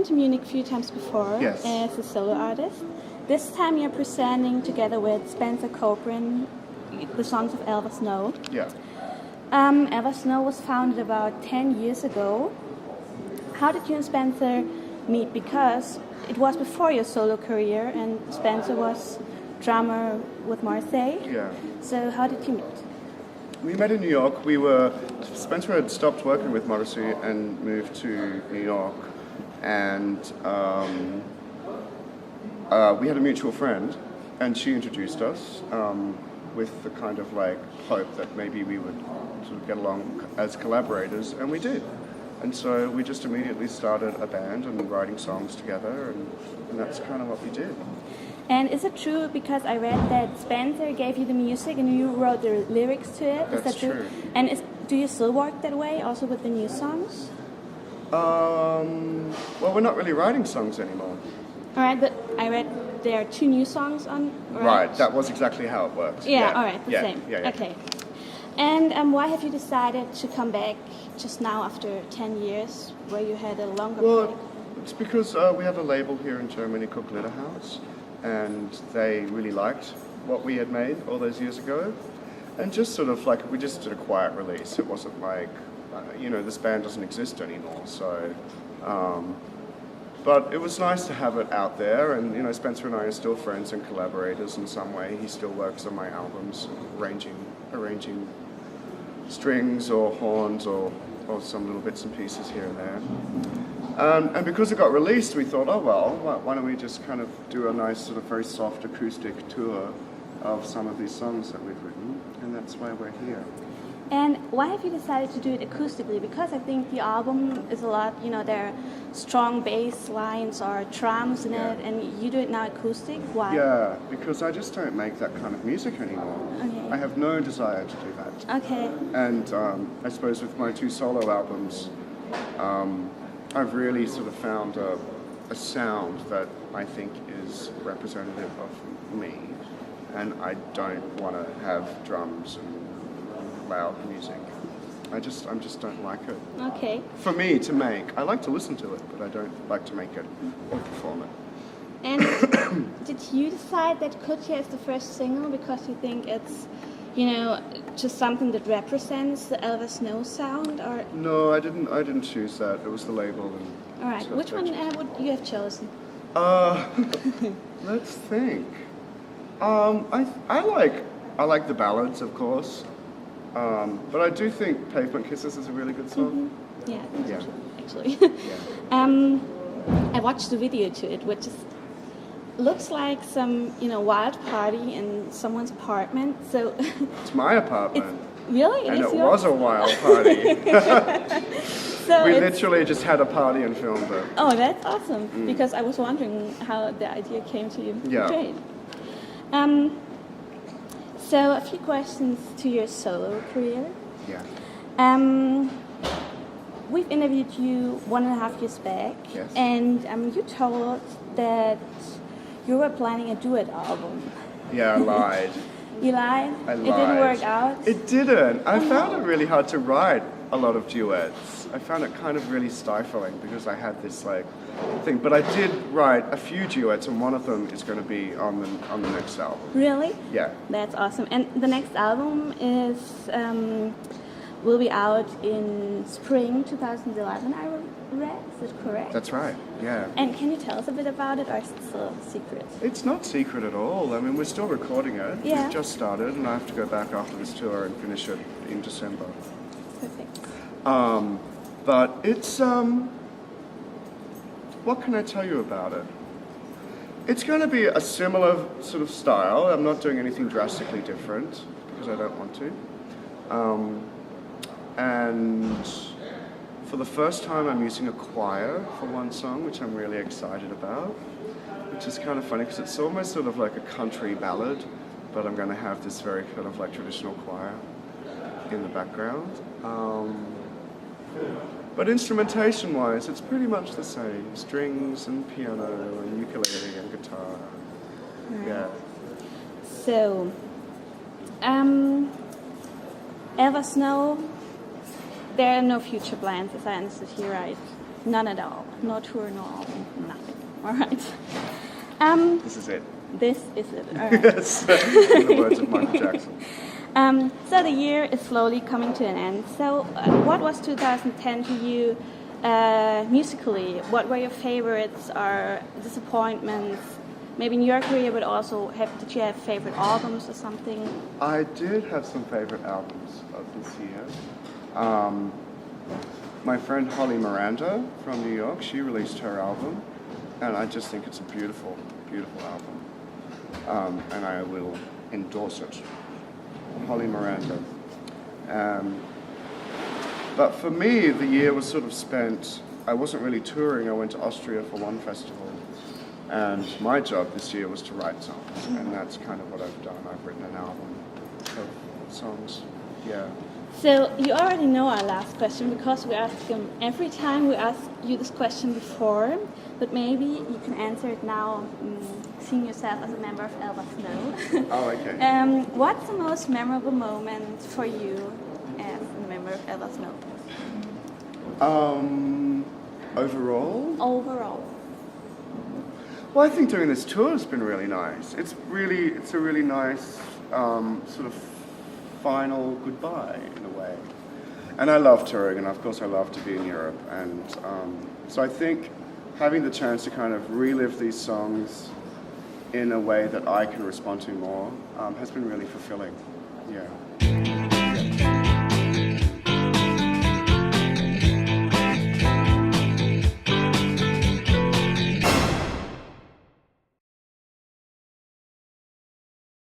been to Munich a few times before Yes. as a solo artist. This time you're presenting together with Spencer Copeland the songs of Elva Snow. Yeah. Elva Snow was founded about 10 years ago. How did you and Spencer meet? Because it was before your solo career, and Spencer was drummer with Marseille. Yeah. So how did you meet? We met in New York. Spencer had stopped working with Morrissey and moved to New York, and we had a mutual friend, and she introduced us with the kind of like hope that maybe we would sort of get along as collaborators, and we did. And so we just immediately started a band and writing songs together, and that's kind of what we did. And is it true, because I read that Spencer gave you the music and you wrote the lyrics to it? Is That's that true? And do you still work that way, also with the new songs? Well, we're not really writing songs anymore. All right, but I read there are 2 new songs on, right? Right, that was exactly how it works. Yeah, all right, the same. Yeah. Okay. And why have you decided to come back just now after 10 years, where you had a longer break? Well, it's because we have a label here in Germany called Glitterhouse, and they really liked what we had made all those years ago. And just sort of like, we just did a quiet release. It wasn't like, this band doesn't exist anymore, so... but it was nice to have it out there, and Spencer and I are still friends and collaborators in some way. He still works on my albums, arranging strings or horns or some little bits and pieces here and there. And because it got released, we thought, why don't we just kind of do a nice sort of very soft acoustic tour of some of these songs that we've written, and that's why we're here. And why have you decided to do it acoustically? Because I think the album is a lot, there are strong bass lines or drums in it, and you do it now acoustic. Why? Yeah, because I just don't make that kind of music anymore. Okay. I have no desire to do that. Okay. And I suppose with my 2 solo albums, I've really sort of found a sound that I think is representative of me, and I don't want to have drums and loud music. I just don't like it. Okay. For me to make, I like to listen to it, but I don't like to make it or perform it. And did you decide that Kutya is the first single because you think it's, just something that represents the Elva Snow sound, or? No, I didn't choose that. It was the label. And all right. so Which one would you have chosen? Let's think. I like the ballads, of course. But I do think Pavement Kisses is a really good song. Mm-hmm. Yeah, actually. Yeah. I watched the video to it, which looks like some, wild party in someone's apartment. So it's my apartment. Really? And it was a wild party. So we literally just had a party and filmed it. Oh, that's awesome. Because I was wondering how the idea came to you. Yeah. Great. So a few questions to your solo career. Yeah. We've interviewed you 1.5 years back. Yes. And you told that you were planning a duet album. Yeah, I lied. You lied? I lied. It didn't work out? It didn't. I found it really hard to write a lot of duets. I found it kind of really stifling because I had this thing. But I did write a few duets, and one of them is going to be on the next album. Really? Yeah. That's awesome. And the next album will be out in spring 2011, I read. Is it correct? That's right, yeah. And can you tell us a bit about it, or is it still a secret? It's not secret at all. I mean, we're still recording it. Yeah. We've just started, and I have to go back after this tour and finish it in December. Perfect. But it's, what can I tell you about it? It's going to be a similar sort of style. I'm not doing anything drastically different because I don't want to. And for the first time, I'm using a choir for one song, which I'm really excited about, which is kind of funny because it's almost sort of like a country ballad, but I'm going to have this very kind of like traditional choir in the background. But instrumentation-wise, it's pretty much the same. Strings and piano and ukulele and guitar. Right. Yeah. So, Elva Snow, there are no future plans, as I understood here, right? None at all. No tour, no album, nothing. All right. This is it. This is it. All right. Yes, in the words of Michael Jackson. So the year is slowly coming to an end. So what was 2010 to you musically? What were your favorites or disappointments? Maybe in your career, but also did you have favorite albums or something? I did have some favorite albums of this year. My friend Holly Miranda from New York, she released her album, and I just think it's a beautiful, beautiful album, and I will endorse it. Holly Miranda. But for me, the year was sort of spent, I wasn't really touring. I went to Austria for one festival, and my job this year was to write songs, and that's kind of what I've done. I've written an album of songs, yeah. So you already know our last question because we ask them every time. We ask you this question before, but maybe you can answer it now, seeing yourself as a member of LAXMag. Oh, okay. What's the most memorable moment for you as a member of LAXMag? Overall? Overall. Well, I think doing this tour has been really nice. It's a really nice sort of final goodbye in a way. And I love touring, and of course I love to be in Europe. And so I think having the chance to kind of relive these songs in a way that I can respond to more has been really fulfilling. Yeah.